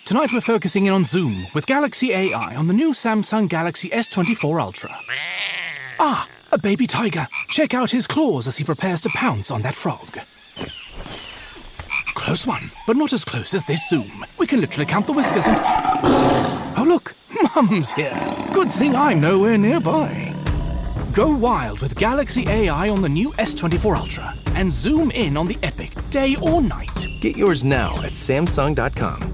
Tonight we're focusing in on Zoom with Galaxy AI on the new Samsung Galaxy S24 Ultra. Ah, a baby tiger. Check out his claws as he prepares to pounce on that frog. Close one, but not as close as this Zoom. We can literally count the whiskers and... Oh look, Mum's here. Good thing I'm nowhere nearby. Go wild with Galaxy AI on the new S24 Ultra and zoom in on the epic day or night. Get yours now at Samsung.com.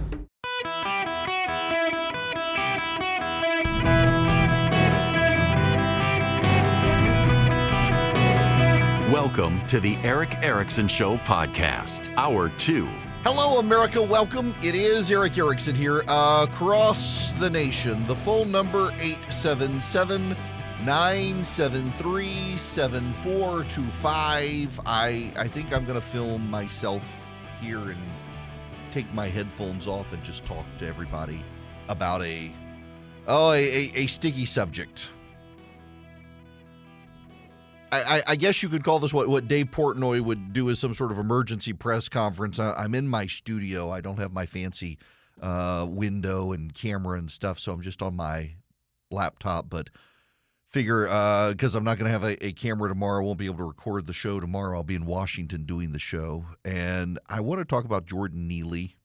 Welcome to the Eric Erickson Show podcast, Hour 2. Hello, America. Welcome. It is Eric Erickson here across the nation. The phone number 877-973-7425. I think I'm going to film myself here and take my headphones off and just talk to everybody about a sticky subject. I guess you could call this what Dave Portnoy would do as some sort of emergency press conference. I'm in my studio. I don't have my fancy window and camera and stuff, so I'm just on my laptop. But figure because I'm not going to have a camera tomorrow, I won't be able to record the show tomorrow. I'll be in Washington doing the show. And I want to talk about Jordan Neely.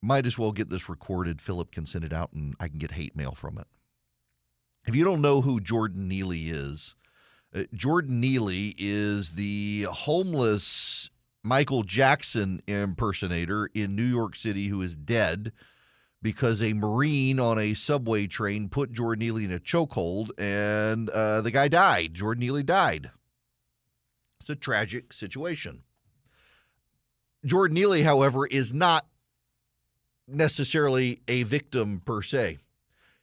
Might as well get this recorded. Philip can send it out, and I can get hate mail from it. If you don't know who Jordan Neely is, Jordan Neely is the homeless Michael Jackson impersonator in New York City who is dead because a Marine on a subway train put Jordan Neely in a chokehold, and the guy died. Jordan Neely died. It's a tragic situation. Jordan Neely, however, is not necessarily a victim per se.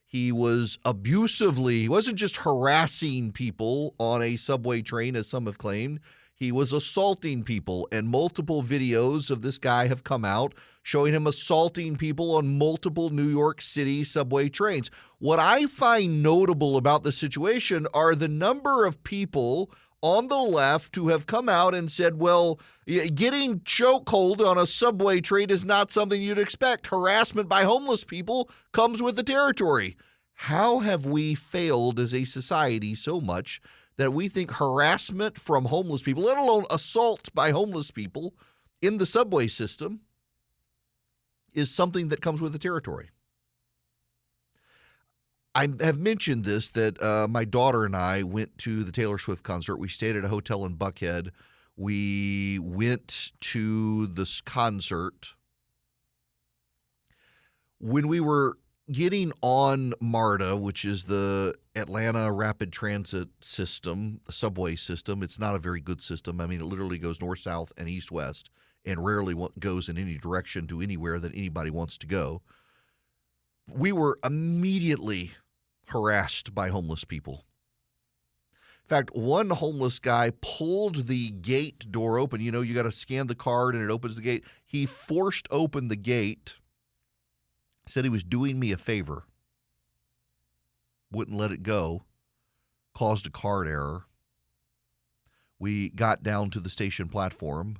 He was he wasn't just harassing people on a subway train, as some have claimed. He was assaulting people, and multiple videos of this guy have come out showing him assaulting people on multiple New York City subway trains. What I find notable about the situation are the number of people on the left who have come out and said, well, getting chokehold on a subway train is not something you'd expect. Harassment by homeless people comes with the territory. How have we failed as a society so much that we think harassment from homeless people, let alone assault by homeless people in the subway system, is something that comes with the territory? I have mentioned this, that my daughter and I went to the Taylor Swift concert. We stayed at a hotel in Buckhead. We went to this concert. When we were getting on MARTA, which is the Atlanta Rapid Transit System, the subway system, it's not a very good system. I mean, it literally goes north, south, and east, west, and rarely goes in any direction to anywhere that anybody wants to go. We were immediately harassed by homeless people. In fact, one homeless guy pulled the gate door open. You know, you got to scan the card and it opens the gate. He forced open the gate, said he was doing me a favor, wouldn't let it go, caused a card error. We got down to the station platform,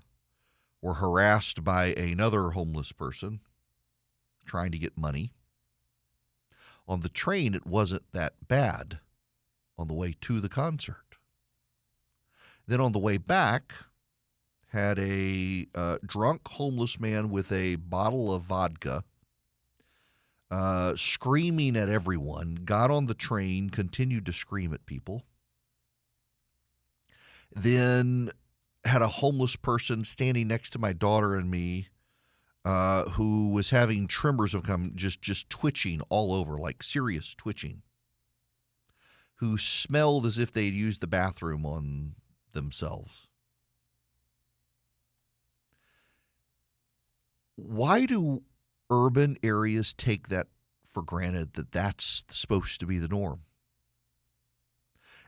were harassed by another homeless person trying to get money. On the train, it wasn't that bad on the way to the concert. Then on the way back, had a drunk homeless man with a bottle of vodka screaming at everyone, got on the train, continued to scream at people. Then had a homeless person standing next to my daughter and me who was having tremors of just twitching all over, like serious twitching, who smelled as if they'd used the bathroom on themselves. Why do urban areas take that for granted, that that's supposed to be the norm?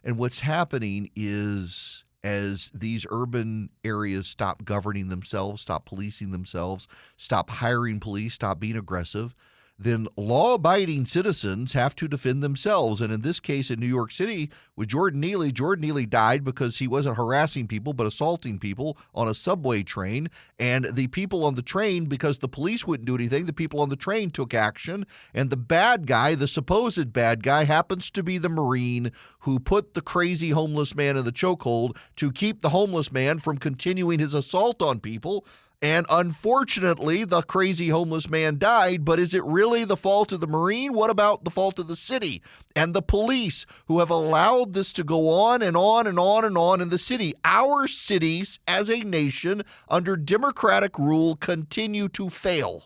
And what's happening is, as these urban areas stop governing themselves, stop policing themselves, stop hiring police, stop being aggressive, then law-abiding citizens have to defend themselves. And in this case, in New York City, with Jordan Neely died because he wasn't harassing people but assaulting people on a subway train. And the people on the train, because the police wouldn't do anything, the people on the train took action. And the bad guy, the supposed bad guy, happens to be the Marine who put the crazy homeless man in the chokehold to keep the homeless man from continuing his assault on people. And unfortunately, the crazy homeless man died, but is it really the fault of the Marine? What about the fault of the city and the police who have allowed this to go on and on and on and on in the city? Our cities as a nation under democratic rule continue to fail.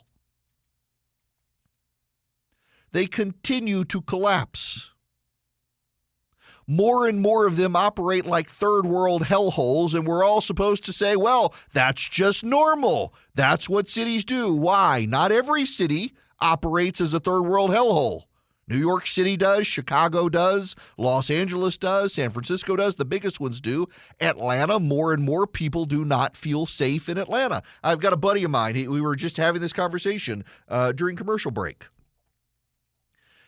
They continue to collapse. More and more of them operate like third world hellholes, and we're all supposed to say, well, that's just normal. That's what cities do. Why? Not every city operates as a third world hellhole. New York City does, Chicago does, Los Angeles does, San Francisco does, the biggest ones do. Atlanta, more and more people do not feel safe in Atlanta. I've got a buddy of mine, we were just having this conversation during commercial break.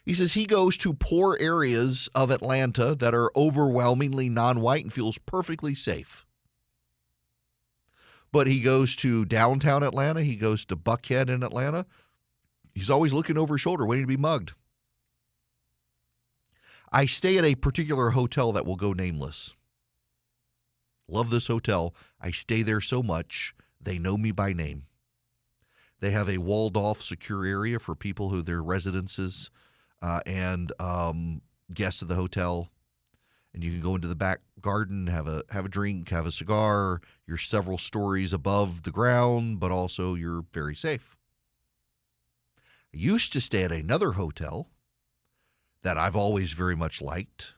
He says he goes to poor areas of Atlanta that are overwhelmingly non-white and feels perfectly safe. But he goes to downtown Atlanta. He goes to Buckhead in Atlanta. He's always looking over his shoulder, waiting to be mugged. I stay at a particular hotel that will go nameless. Love this hotel. I stay there so much, they know me by name. They have a walled-off secure area for people who their residences and guests of the hotel, and you can go into the back garden, have a drink, have a cigar. You're several stories above the ground, but also you're very safe. I used to stay at another hotel that I've always very much liked,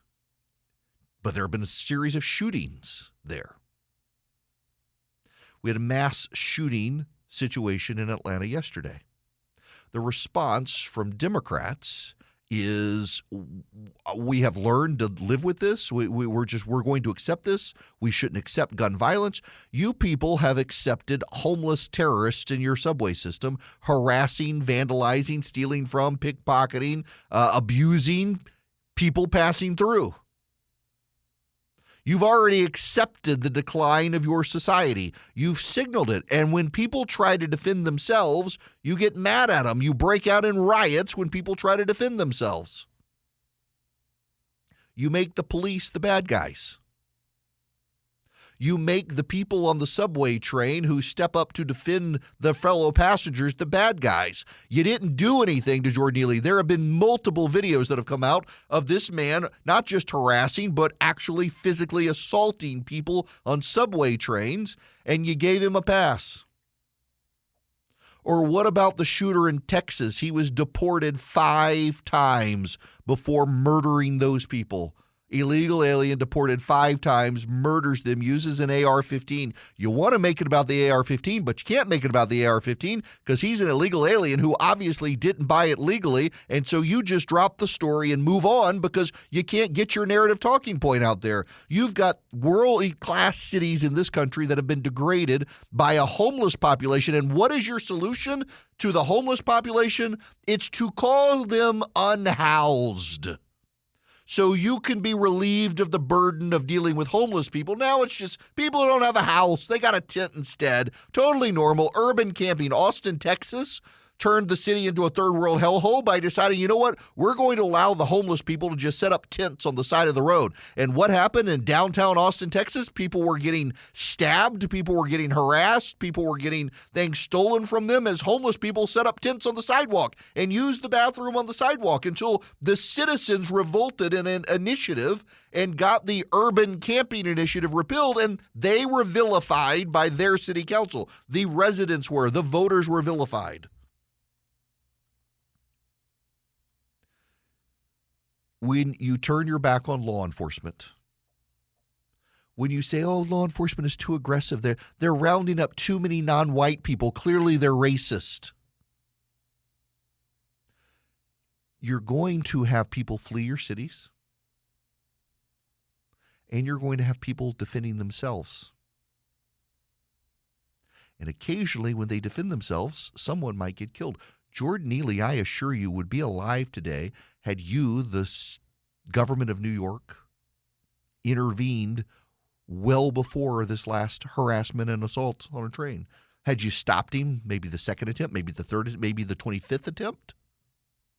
but there have been a series of shootings there. We had a mass shooting situation in Atlanta yesterday. The response from Democrats is we have learned to live with this. We're going to accept this. We shouldn't accept gun violence. You people have accepted homeless terrorists in your subway system, harassing, vandalizing, stealing from, pickpocketing, abusing people passing through. You've already accepted the decline of your society. You've signaled it. And when people try to defend themselves, you get mad at them. You break out in riots when people try to defend themselves. You make the police the bad guys. You make the people on the subway train who step up to defend their fellow passengers the bad guys. You didn't do anything to Jordan Neely. There have been multiple videos that have come out of this man not just harassing, but actually physically assaulting people on subway trains, and you gave him a pass. Or what about the shooter in Texas? He was deported 5 times before murdering those people. Illegal alien deported 5 times, murders them, uses an AR-15. You want to make it about the AR-15, but you can't make it about the AR-15 because he's an illegal alien who obviously didn't buy it legally, and so you just drop the story and move on because you can't get your narrative talking point out there. You've got world-class cities in this country that have been degraded by a homeless population, and what is your solution to the homeless population? It's to call them unhoused, so you can be relieved of the burden of dealing with homeless people. Now it's just people who don't have a house. They got a tent instead. Totally normal. Urban camping. Austin, Texas turned the city into a third world hellhole by deciding, you know what, we're going to allow the homeless people to just set up tents on the side of the road. And what happened in downtown Austin, Texas? People were getting stabbed, people were getting harassed, people were getting things stolen from them as homeless people set up tents on the sidewalk and used the bathroom on the sidewalk until the citizens revolted in an initiative and got the urban camping initiative repealed, and they were vilified by their city council. The residents were, the voters were vilified. When you turn your back on law enforcement, when you say, oh, law enforcement is too aggressive, they're rounding up too many non-white people, clearly they're racist, you're going to have people flee your cities, and you're going to have people defending themselves. And occasionally when they defend themselves, someone might get killed. Jordan Neely, I assure you, would be alive today had you, the government of New York, intervened well before this last harassment and assault on a train. Had you stopped him, maybe the second attempt, maybe the third, maybe the 25th attempt,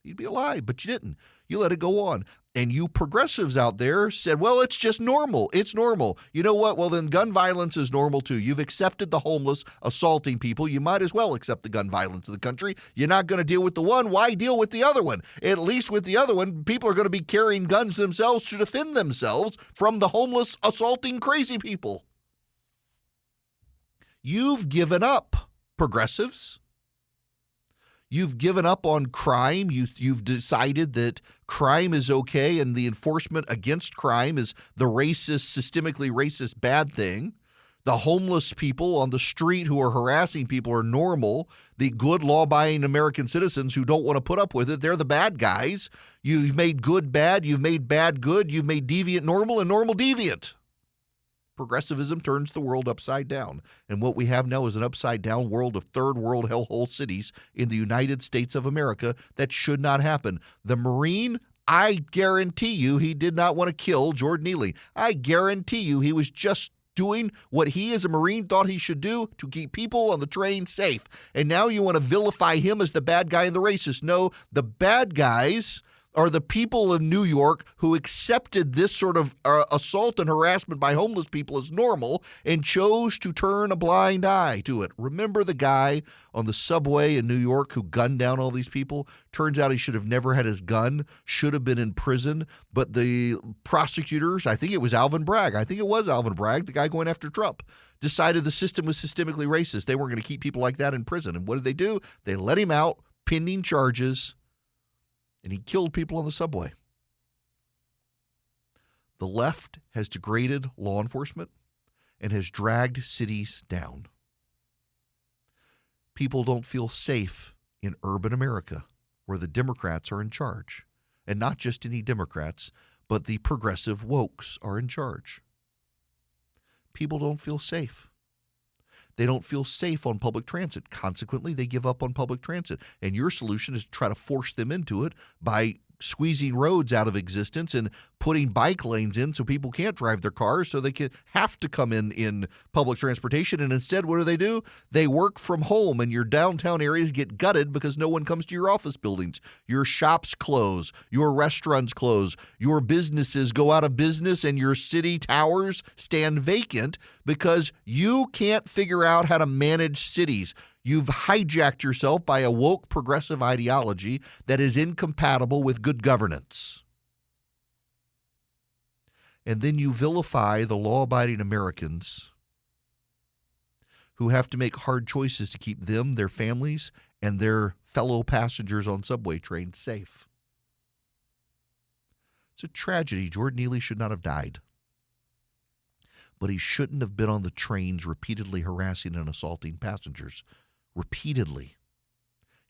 he'd be alive, but you didn't. You let it go on. And you progressives out there said, well, it's just normal. It's normal. You know what? Well, then gun violence is normal too. You've accepted the homeless assaulting people. You might as well accept the gun violence of the country. You're not going to deal with the one. Why deal with the other one? At least with the other one, people are going to be carrying guns themselves to defend themselves from the homeless assaulting crazy people. You've given up, progressives. You've given up on crime. You've decided that crime is okay and the enforcement against crime is the racist, systemically racist bad thing. The homeless people on the street who are harassing people are normal. The good, law-abiding American citizens who don't want to put up with it, they're the bad guys. You've made good bad. You've made bad good. You've made deviant normal and normal deviant. Progressivism turns the world upside down. And what we have now is an upside-down world of third-world hellhole cities in the United States of America that should not happen. The Marine, I guarantee you he did not want to kill Jordan Neely. I guarantee you he was just doing what he as a Marine thought he should do to keep people on the train safe. And now you want to vilify him as the bad guy and the racist. No, the bad guys are the people of New York who accepted this sort of assault and harassment by homeless people as normal and chose to turn a blind eye to it. Remember the guy on the subway in New York who gunned down all these people? Turns out he should have never had his gun, should have been in prison, but the prosecutors, I think it was Alvin Bragg, the guy going after Trump, decided the system was systemically racist. They weren't going to keep people like that in prison. And what did they do? They let him out, pending charges, and he killed people on the subway. The left has degraded law enforcement and has dragged cities down. People don't feel safe in urban America where the Democrats are in charge. And not just any Democrats, but the progressive wokes are in charge. People don't feel safe. They don't feel safe on public transit. Consequently, they give up on public transit. And your solution is to try to force them into it by squeezing roads out of existence and putting bike lanes in so people can't drive their cars so they can have to come in public transportation. And instead, what do? They work from home, and your downtown areas get gutted because no one comes to your office buildings. Your shops close, your restaurants close, your businesses go out of business, and your city towers stand vacant because you can't figure out how to manage cities. You've hijacked yourself by a woke progressive ideology that is incompatible with good governance. And then you vilify the law-abiding Americans who have to make hard choices to keep them, their families, and their fellow passengers on subway trains safe. It's a tragedy. Jordan Neely should not have died. But he shouldn't have been on the trains repeatedly harassing and assaulting passengers. Repeatedly.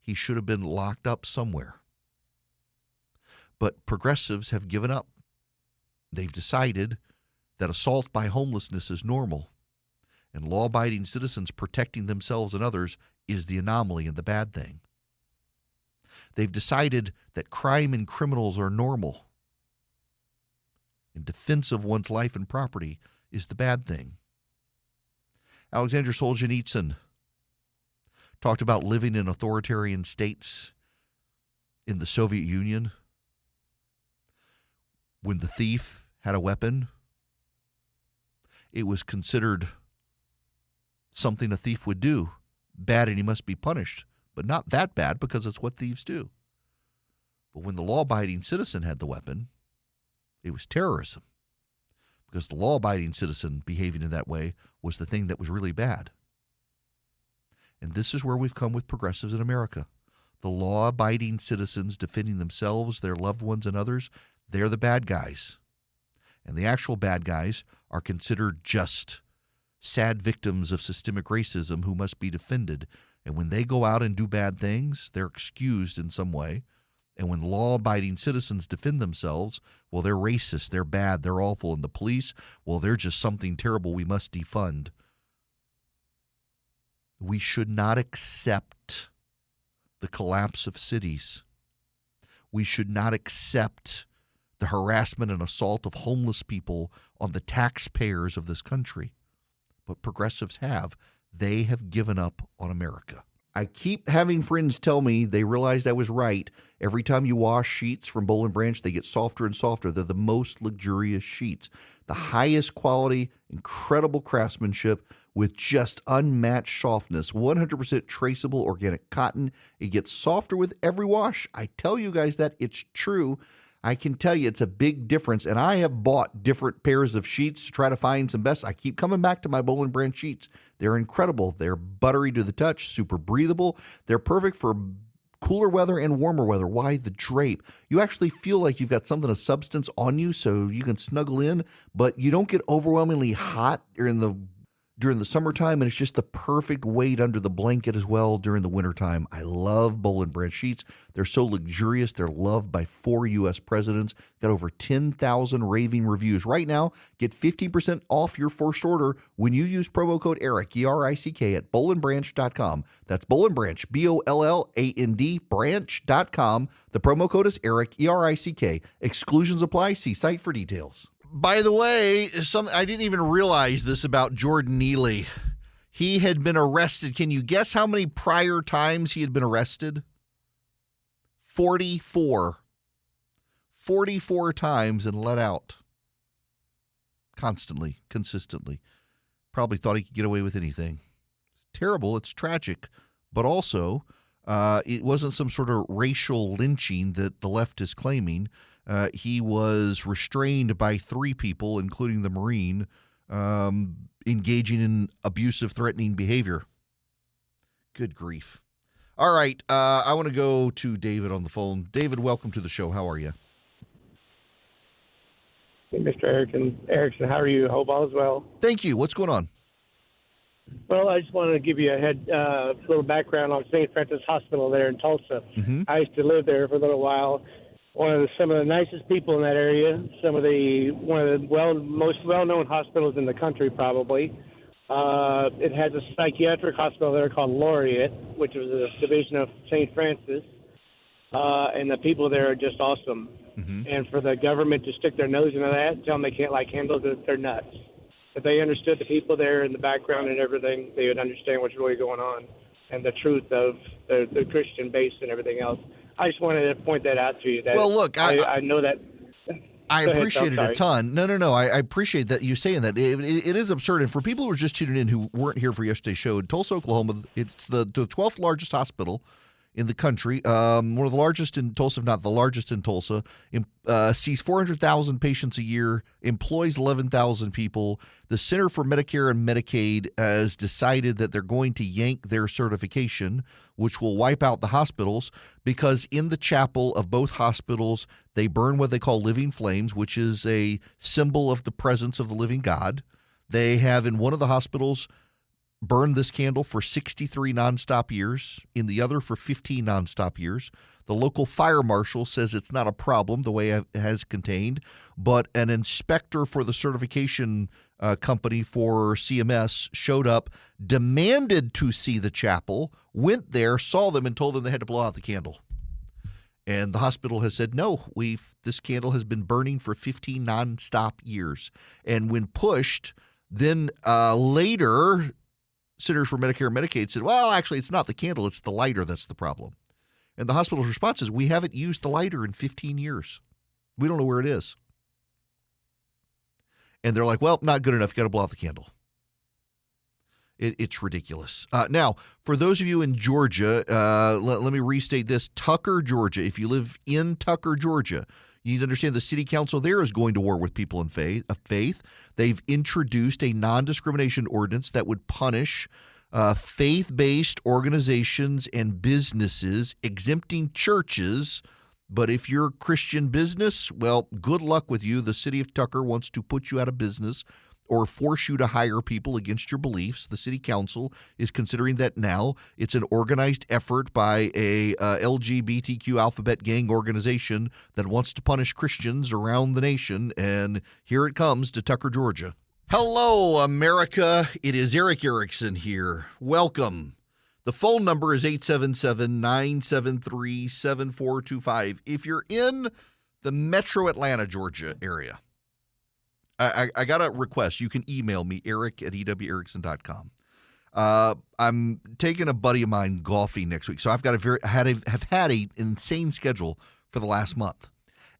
He should have been locked up somewhere. But progressives have given up. They've decided that assault by homelessness is normal, and law-abiding citizens protecting themselves and others is the anomaly and the bad thing. They've decided that crime and criminals are normal, and defense of one's life and property is the bad thing. Alexander Solzhenitsyn talked about living in authoritarian states in the Soviet Union when the thief had a weapon. It was considered something a thief would do. Bad, and he must be punished, but not that bad because it's what thieves do. But when the law-abiding citizen had the weapon, it was terrorism because the law-abiding citizen behaving in that way was the thing that was really bad. And this is where we've come with progressives in America. The law-abiding citizens defending themselves, their loved ones, and others, they're the bad guys. And the actual bad guys are considered just sad victims of systemic racism who must be defended. And when they go out and do bad things, they're excused in some way. And when law-abiding citizens defend themselves, well, they're racist, they're bad, they're awful. And the police, well, they're just something terrible we must defund. We should not accept the collapse of cities. We should not accept the harassment and assault of homeless people on the taxpayers of this country. But progressives have. They have given up on America. I keep having friends tell me they realized I was right. Every time you wash sheets from Boll & Branch, they get softer and softer. They're the most luxurious sheets. The highest quality, incredible craftsmanship with just unmatched softness. 100% traceable organic cotton. It gets softer with every wash. I tell you guys that it's true. I can tell you it's a big difference, and I have bought different pairs of sheets to try to find some best. I keep coming back to my Boll & Branch sheets. They're incredible. They're buttery to the touch, super breathable. They're perfect for cooler weather and warmer weather. Why? The drape. You actually feel like you've got something of substance on you so you can snuggle in, but you don't get overwhelmingly hot during the summertime, and it's just the perfect weight under the blanket as well during the wintertime. I love Boll & Branch sheets. They're so luxurious. They're loved by 4 U.S. presidents. Got over 10,000 raving reviews. Right now, get 15% off your first order when you use promo code ERIC, E-R-I-C-K, at bollandbranch.com. That's Boll & Branch, B-O-L-L-A-N-D, branch.com. The promo code is ERIC, E-R-I-C-K. Exclusions apply. See site for details. By the way, I didn't even realize this about Jordan Neely. He had been arrested. Can you guess how many prior times he had been arrested? 44. 44 times and let out. Constantly, consistently. Probably thought he could get away with anything. It's terrible. It's tragic. But also, it wasn't some sort of racial lynching that the left is claiming. He was restrained by 3 people, including the Marine, engaging in abusive, threatening behavior. Good grief. All right. I want to go to David on the phone. David, welcome to the show. How are you? Hey, Mr. Erickson, how are you? Hope all is well. Thank you. What's going on? Well, I just wanted to give you a little background on St. Francis Hospital there in Tulsa. Mm-hmm. I used to live there for a little while. Some of the nicest people in that area. One of the most well-known hospitals in the country, probably. It has a psychiatric hospital there called Laureate, which was a division of St. Francis, and the people there are just awesome. Mm-hmm. And for the government to stick their nose into that, tell them they can't light candles, they're nuts. If they understood the people there in the background and everything, they would understand what's really going on and the truth of the Christian base and everything else. I just wanted to point that out to you. That well, look, I know that. I appreciate it a ton. No. I appreciate that you saying that. It is absurd. And for people who are just tuning in who weren't here for yesterday's show, in Tulsa, Oklahoma, it's the 12th largest hospital in the country, one of the largest in Tulsa, if not the largest in Tulsa, sees 400,000 patients a year, employs 11,000 people. The Center for Medicare and Medicaid has decided that they're going to yank their certification, which will wipe out the hospitals, because in the chapel of both hospitals, they burn what they call living flames, which is a symbol of the presence of the living God. They have in one of the hospitals burned this candle for 63 nonstop years, in the other for 15 nonstop years. The local fire marshal says it's not a problem the way it has contained, but an inspector for the certification company for CMS showed up, demanded to see the chapel, went there, saw them, and told them they had to blow out the candle. And the hospital has said, no, this candle has been burning for 15 nonstop years. And when pushed, then later, Centers for Medicare and Medicaid said, well, actually, it's not the candle, it's the lighter that's the problem. And the hospital's response is, we haven't used the lighter in 15 years. We don't know where it is. And they're like, well, not good enough. You got to blow out the candle. It's ridiculous. Now, for those of you in Georgia, let me restate this. Tucker, Georgia. If you live in Tucker, Georgia, you need to understand the city council there is going to war with people in faith. They've introduced a non-discrimination ordinance that would punish faith-based organizations and businesses, exempting churches. But if you're a Christian business, well, good luck with you. The city of Tucker wants to put you out of business or force you to hire people against your beliefs. The city council is considering that now. It's an organized effort by a LGBTQ alphabet gang organization that wants to punish Christians around the nation. And here it comes to Tucker, Georgia. Hello, America. It is Eric Erickson here. Welcome The phone number is 877-973-7425. If you're in the metro Atlanta, Georgia area, I got a request. You can email me, eric@ewerickson.com. I'm taking a buddy of mine golfing next week. So I've got have had an insane schedule for the last month.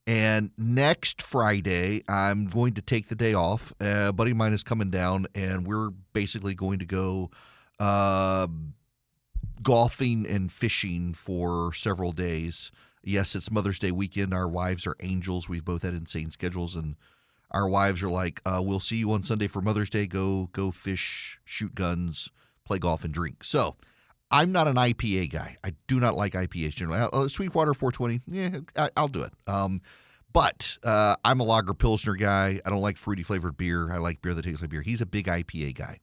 And next Friday, I'm going to take the day off. A buddy of mine is coming down, and we're basically going to go golfing and fishing for several days. Yes, it's Mother's Day weekend. Our wives are angels. We've both had insane schedules, and our wives are like, we'll see you on Sunday for Mother's Day. Go fish, shoot guns, play golf, and drink. So I'm not an IPA guy. I do not like IPAs generally. Sweetwater 420, yeah, I'll do it. But I'm a lager Pilsner guy. I don't like fruity flavored beer. I like beer that tastes like beer. He's a big IPA guy.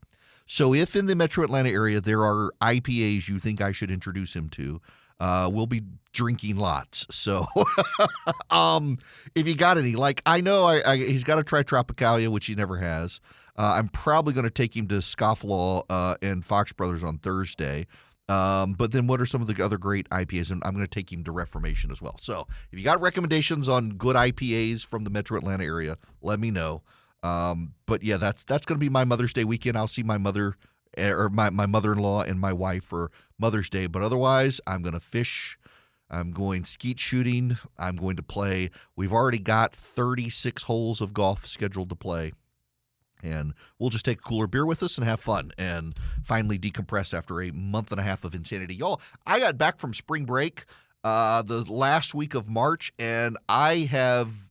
So if in the metro Atlanta area there are IPAs you think I should introduce him to, we'll be drinking lots. So if you got any, like I know he's got to try Tropicalia, which he never has. I'm probably going to take him to Scofflaw and Fox Brothers on Thursday. But then what are some of the other great IPAs? And I'm going to take him to Reformation as well. So if you got recommendations on good IPAs from the metro Atlanta area, let me know. But yeah, that's going to be my Mother's Day weekend. I'll see my mother or my mother-in-law and my wife for Mother's Day. But otherwise, I'm going to fish. I'm going skeet shooting. I'm going to play. We've already got 36 holes of golf scheduled to play. And we'll just take a cooler beer with us and have fun and finally decompress after a month and a half of insanity. Y'all, I got back from spring break the last week of March, and I have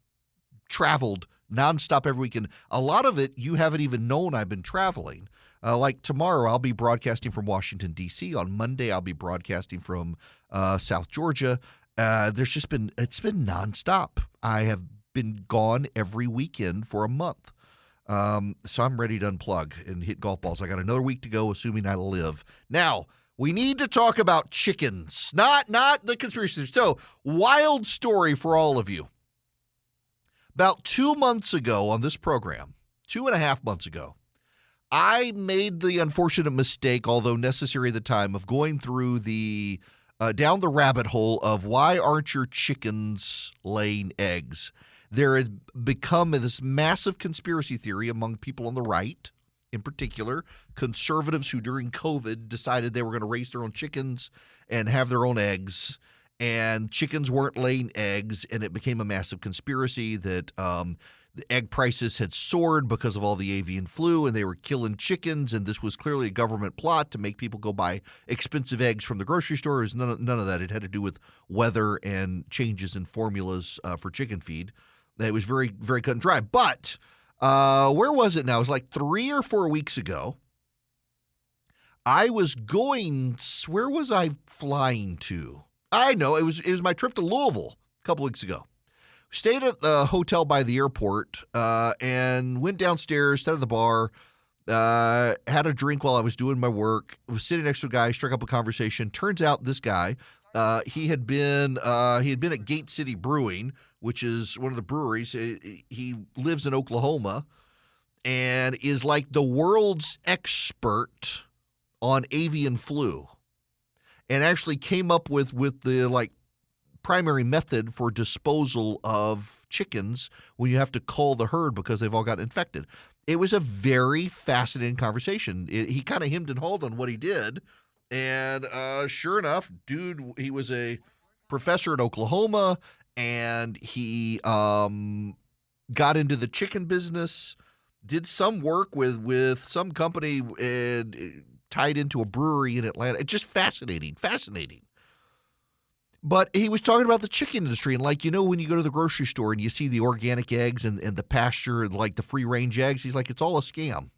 traveled nonstop every weekend. A lot of it you haven't even known I've been traveling. Like tomorrow, I'll be broadcasting from Washington, D.C. On Monday, I'll be broadcasting from South Georgia. It's been nonstop. I have been gone every weekend for a month. So I'm ready to unplug and hit golf balls. I got another week to go, assuming I live. Now, we need to talk about chickens, not the conspiracy. So, wild story for all of you. About 2 months ago on this program, 2.5 months ago, I made the unfortunate mistake, although necessary at the time, of going through down the rabbit hole of why aren't your chickens laying eggs? There has become this massive conspiracy theory among people on the right, in particular, conservatives who during COVID decided they were going to raise their own chickens and have their own eggs, and chickens weren't laying eggs, and it became a massive conspiracy that the egg prices had soared because of all the avian flu, and they were killing chickens, and this was clearly a government plot to make people go buy expensive eggs from the grocery store. It was none of that. It had to do with weather and changes in formulas for chicken feed. It was very, very cut and dry. But where was it now? It was like 3 or 4 weeks ago. I was going – where was I flying to? I know. It was my trip to Louisville a couple weeks ago. Stayed at the hotel by the airport and went downstairs, sat at the bar, had a drink while I was doing my work, was sitting next to a guy, struck up a conversation. Turns out this guy, he had been at Gate City Brewing, which is one of the breweries. He lives in Oklahoma and is like the world's expert on avian flu, and actually came up with the primary method for disposal of chickens when you have to cull the herd because they've all got infected. It was a very fascinating conversation. He kind of hemmed and hawed on what he did, and sure enough, dude, he was a professor at Oklahoma. And he got into the chicken business, did some work with some company tied into a brewery in Atlanta. It's just fascinating. But he was talking about the chicken industry. And when you go to the grocery store and you see the organic eggs and the pasture and the free-range eggs, he's like, it's all a scam.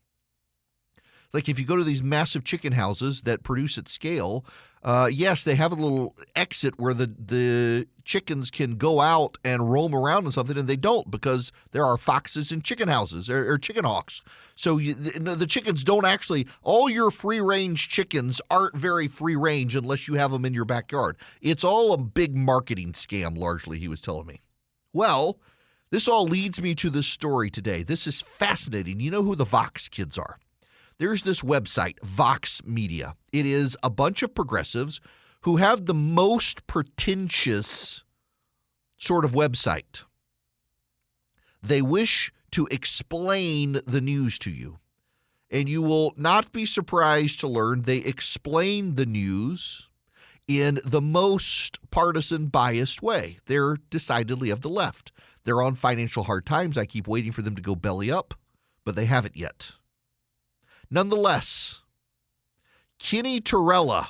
Like if you go to these massive chicken houses that produce at scale, yes, they have a little exit where the chickens can go out and roam around and something, and they don't because there are foxes in chicken houses or chicken hawks. So the chickens don't actually – all your free-range chickens aren't very free-range unless you have them in your backyard. It's all a big marketing scam largely, he was telling me. Well, this all leads me to this story today. This is fascinating. You know who the Vox kids are? There's this website, Vox Media. It is a bunch of progressives who have the most pretentious sort of website. They wish to explain the news to you. And you will not be surprised to learn they explain the news in the most partisan, biased way. They're decidedly of the left. They're on financial hard times. I keep waiting for them to go belly up, but they haven't yet. Nonetheless, Kenny Torella,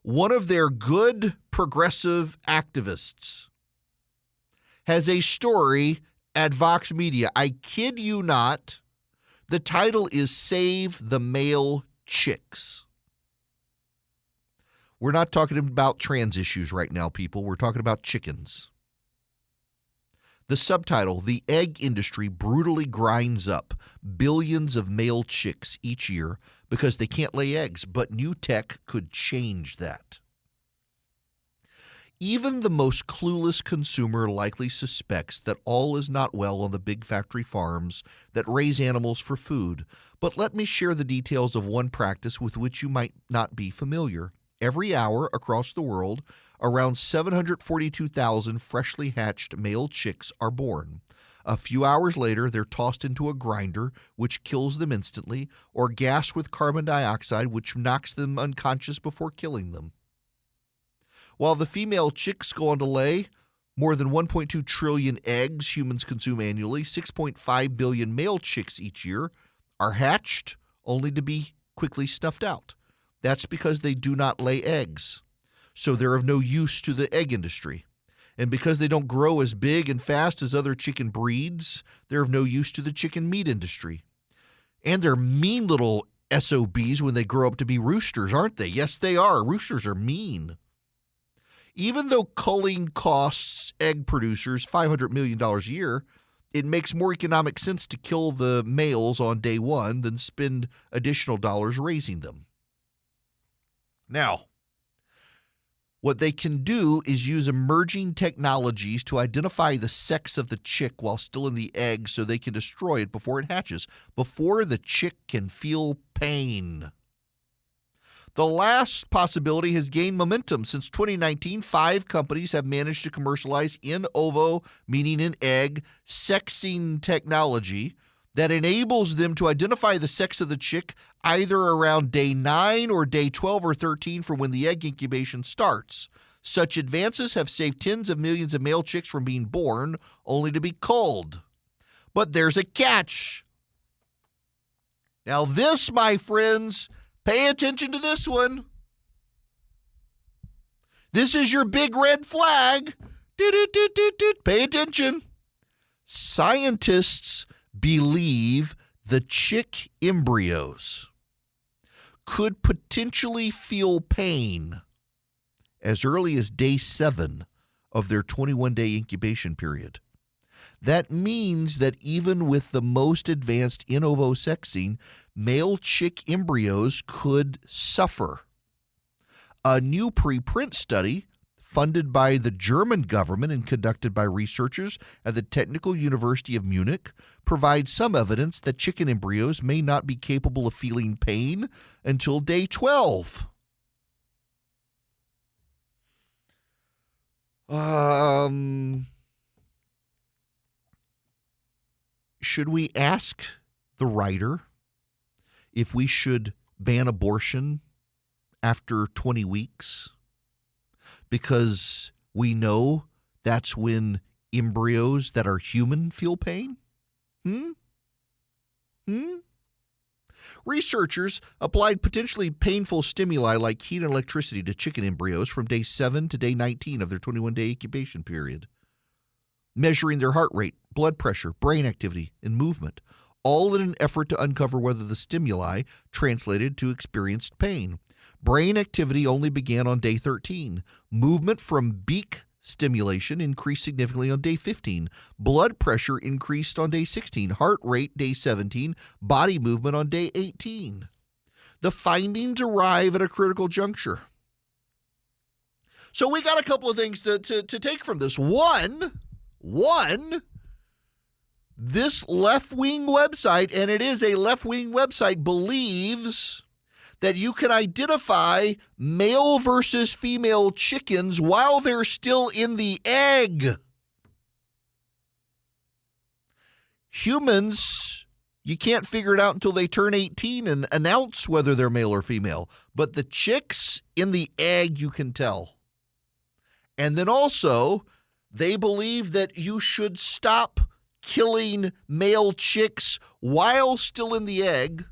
one of their good progressive activists, has a story at Vox Media. I kid you not. The title is Save the Male Chicks. We're not talking about trans issues right now, people. We're talking about chickens. The subtitle, The Egg Industry Brutally Grinds Up Billions of Male Chicks Each Year Because They Can't Lay Eggs, but New Tech Could Change That. Even the most clueless consumer likely suspects that all is not well on the big factory farms that raise animals for food. But let me share the details of one practice with which you might not be familiar. Every hour across the world, around 742,000 freshly hatched male chicks are born. A few hours later, they're tossed into a grinder, which kills them instantly, or gassed with carbon dioxide, which knocks them unconscious before killing them. While the female chicks go on to lay more than 1.2 trillion eggs humans consume annually, 6.5 billion male chicks each year are hatched only to be quickly snuffed out. That's because they do not lay eggs, so they're of no use to the egg industry. And because they don't grow as big and fast as other chicken breeds, they're of no use to the chicken meat industry. And they're mean little SOBs when they grow up to be roosters, aren't they? Yes, they are. Roosters are mean. Even though culling costs egg producers $500 million a year, it makes more economic sense to kill the males on day one than spend additional dollars raising them. Now, what they can do is use emerging technologies to identify the sex of the chick while still in the egg so they can destroy it before it hatches, before the chick can feel pain. The last possibility has gained momentum. Since 2019, 5 companies have managed to commercialize in ovo, meaning in egg, sexing technology that enables them to identify the sex of the chick either around day 9 or day 12 or 13 from when the egg incubation starts. Such advances have saved tens of millions of male chicks from being born, only to be culled. But there's a catch. Now this, my friends, pay attention to this one. This is your big red flag. Pay attention. Scientists believe the chick embryos could potentially feel pain as early as day 7 of their 21-day incubation period. That means that even with the most advanced in ovo sexing, male chick embryos could suffer. A new preprint study funded by the German government and conducted by researchers at the Technical University of Munich provides some evidence that chicken embryos may not be capable of feeling pain until day 12. Should we ask the writer if we should ban abortion after 20 weeks? Because we know that's when embryos that are human feel pain? Researchers applied potentially painful stimuli like heat and electricity to chicken embryos from day 7 to day 19 of their 21-day incubation period, measuring their heart rate, blood pressure, brain activity, and movement, all in an effort to uncover whether the stimuli translated to experienced pain. Brain activity only began on day 13. Movement from beak stimulation increased significantly on day 15. Blood pressure increased on day 16. Heart rate, day 17. Body movement on day 18. The findings arrive at a critical juncture. So we got a couple of things to take from this. One, This left-wing website, and it is a left-wing website, believes that you can identify male versus female chickens while they're still in the egg. Humans, you can't figure it out until they turn 18 and announce whether they're male or female. But the chicks in the egg, you can tell. And then also, they believe that you should stop killing male chicks while still in the egg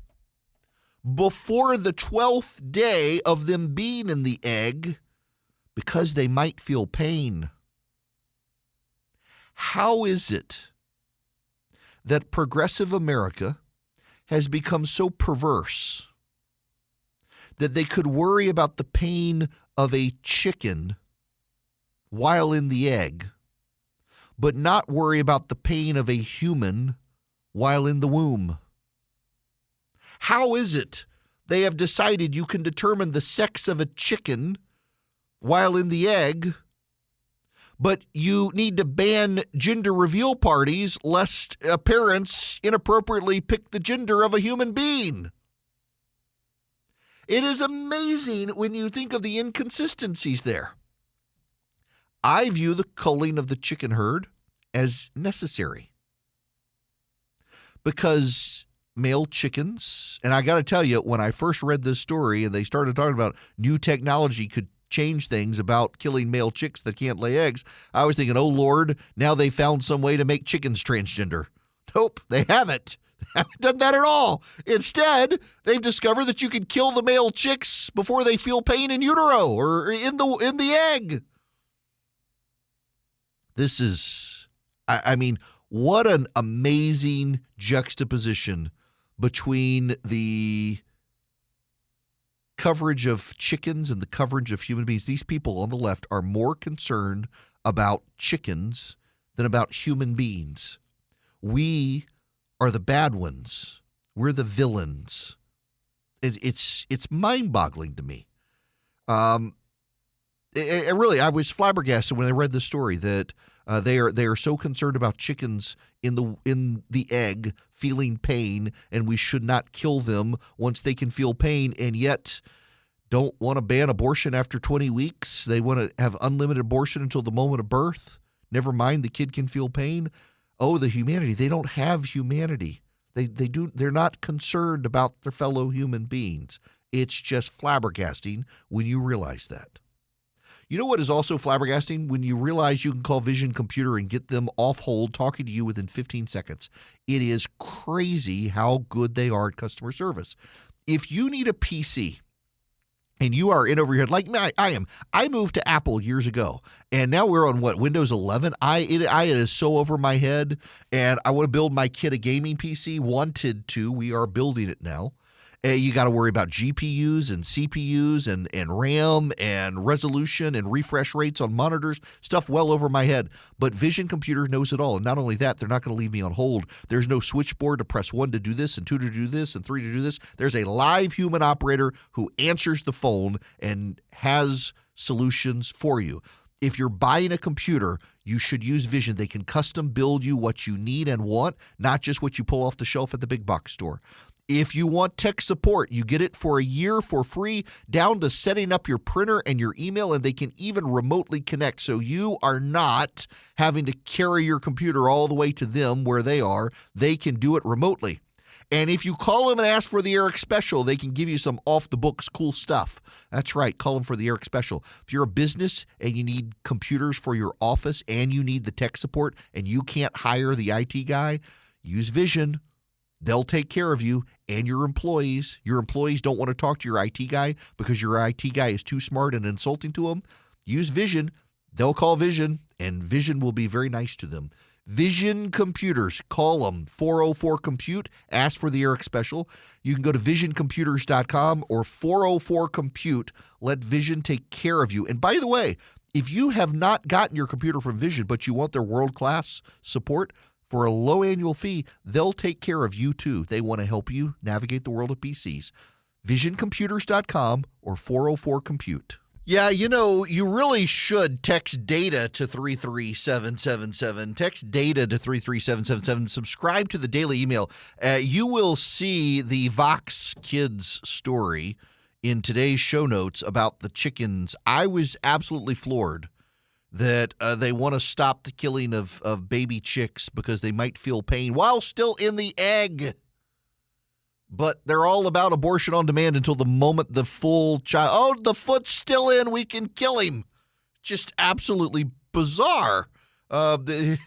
before the 12th day of them being in the egg because they might feel pain. How is it that progressive America has become so perverse that they could worry about the pain of a chicken while in the egg, but not worry about the pain of a human while in the womb? How is it they have decided you can determine the sex of a chicken while in the egg, but you need to ban gender reveal parties lest parents inappropriately pick the gender of a human being? It is amazing when you think of the inconsistencies there. I view the culling of the chicken herd as necessary because male chickens, and I got to tell you, when I first read this story and they started talking about new technology could change things about killing male chicks that can't lay eggs, I was thinking, oh Lord, now they found some way to make chickens transgender. Nope, they haven't. They haven't done that at all. Instead, they've discovered that you can kill the male chicks before they feel pain in utero or in the egg. This is, I mean, what an amazing juxtaposition between the coverage of chickens and the coverage of human beings. These people on the left are more concerned about chickens than about human beings. We are the bad ones. We're the villains. It's mind-boggling to me. Really, I was flabbergasted when I read this story that they are so concerned about chickens in the egg feeling pain, and we should not kill them once they can feel pain, and yet don't want to ban abortion after 20 weeks. They want to have unlimited abortion until the moment of birth. Never mind the kid can feel pain. Oh, the humanity. They don't have humanity. They're not concerned about their fellow human beings. It's just flabbergasting when you realize that. You know what is also flabbergasting? When you realize you can call Vision Computer and get them off hold talking to you within 15 seconds. It is crazy how good they are at customer service. If you need a PC and you are in over your head, like I am. I moved to Apple years ago, and now we're on Windows 11. It is so over my head, and I want to build my kid a gaming PC. Wanted to. We are building it now. You got to worry about GPUs and CPUs and RAM and resolution and refresh rates on monitors, stuff well over my head. But Vision Computer knows it all. And not only that, they're not going to leave me on hold. There's no switchboard to press 1 to do this and 2 to do this and 3 to do this. There's a live human operator who answers the phone and has solutions for you. If you're buying a computer, you should use Vision. They can custom build you what you need and want, not just what you pull off the shelf at the big box store. If you want tech support, you get it for a year for free, down to setting up your printer and your email, and they can even remotely connect. So you are not having to carry your computer all the way to them where they are. They can do it remotely. And if you call them and ask for the Eric Special, they can give you some off-the-books cool stuff. That's right. Call them for the Eric Special. If you're a business and you need computers for your office and you need the tech support and you can't hire the IT guy, use Vision. They'll take care of you and your employees. Your employees don't want to talk to your IT guy because your IT guy is too smart and insulting to them. Use Vision. They'll call Vision, and Vision will be very nice to them. Vision Computers. Call them 404-COMPUTE. Ask for the Eric Special. You can go to visioncomputers.com or 404-COMPUTE. Let Vision take care of you. And by the way, if you have not gotten your computer from Vision but you want their world-class support, for a low annual fee, they'll take care of you too. They want to help you navigate the world of PCs. VisionComputers.com or 404-COMPUTE. Yeah, you really should text data to 33777. Text data to 33777. Subscribe to the daily email. You will see the Vox Kids story in today's show notes about the chickens. I was absolutely floored that they want to stop the killing of baby chicks because they might feel pain while still in the egg. But they're all about abortion on demand until the moment the full child, oh, the foot's still in, we can kill him. Just absolutely bizarre. They're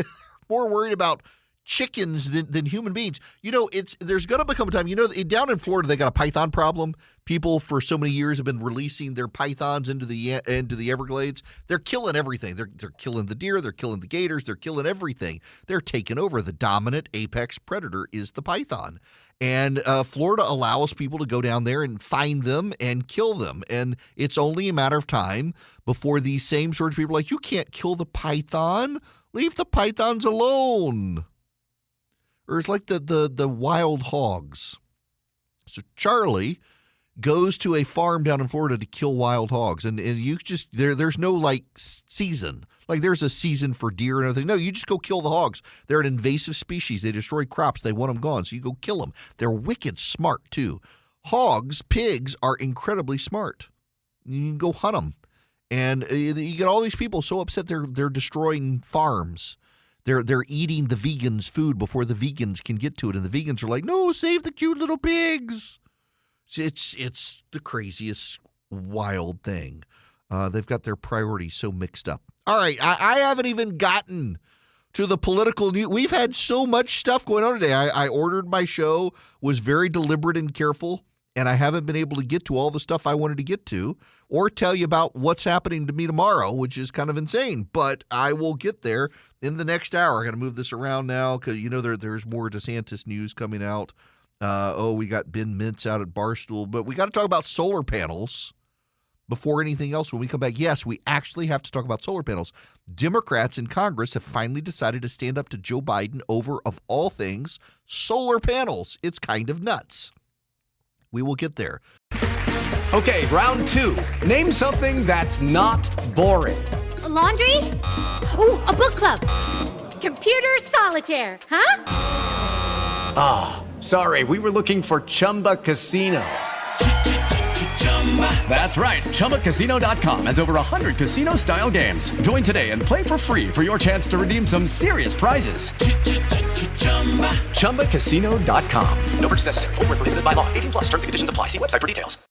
more worried about chickens than human beings. There's going to become a time, down in Florida, they got a python problem. People for so many years have been releasing their pythons into the Everglades. They're killing everything. They're killing the deer. They're killing the gators. They're killing everything. They're taking over. The dominant apex predator is the python. And Florida allows people to go down there and find them and kill them. And it's only a matter of time before these same sorts of people are like, you can't kill the python. Leave the pythons alone. Or it's like the wild hogs. So Charlie goes to a farm down in Florida to kill wild hogs. And you just, there's no season. Like there's a season for deer and everything. No, you just go kill the hogs. They're an invasive species. They destroy crops. They want them gone. So you go kill them. They're wicked smart too. Hogs, pigs are incredibly smart. You can go hunt them. And you get all these people so upset they're destroying farms. They're eating the vegans' food before the vegans can get to it. And the vegans are like, no, save the cute little pigs. It's the craziest wild thing. They've got their priorities so mixed up. All right, I haven't even gotten to the political news. We've had so much stuff going on today. I ordered my show, was very deliberate and careful, and I haven't been able to get to all the stuff I wanted to get to or tell you about what's happening to me tomorrow, which is kind of insane. But I will get there in the next hour. I got to move this around now because, there's more DeSantis news coming out. We got Ben Mintz out at Barstool. But we got to talk about solar panels. Before anything else, when we come back, yes, we actually have to talk about solar panels. Democrats in Congress have finally decided to stand up to Joe Biden over, of all things, solar panels. It's kind of nuts. We will get there. Okay, round two. Name something that's not boring. A laundry? Ooh, a book club. Computer solitaire, huh? Sorry, we were looking for Chumba Casino. That's right. ChumbaCasino.com has over 100 casino-style games. Join today and play for free for your chance to redeem some serious prizes. ChumbaCasino.com. No purchase necessary. Void where prohibited by law. 18+ terms and conditions apply. See website for details.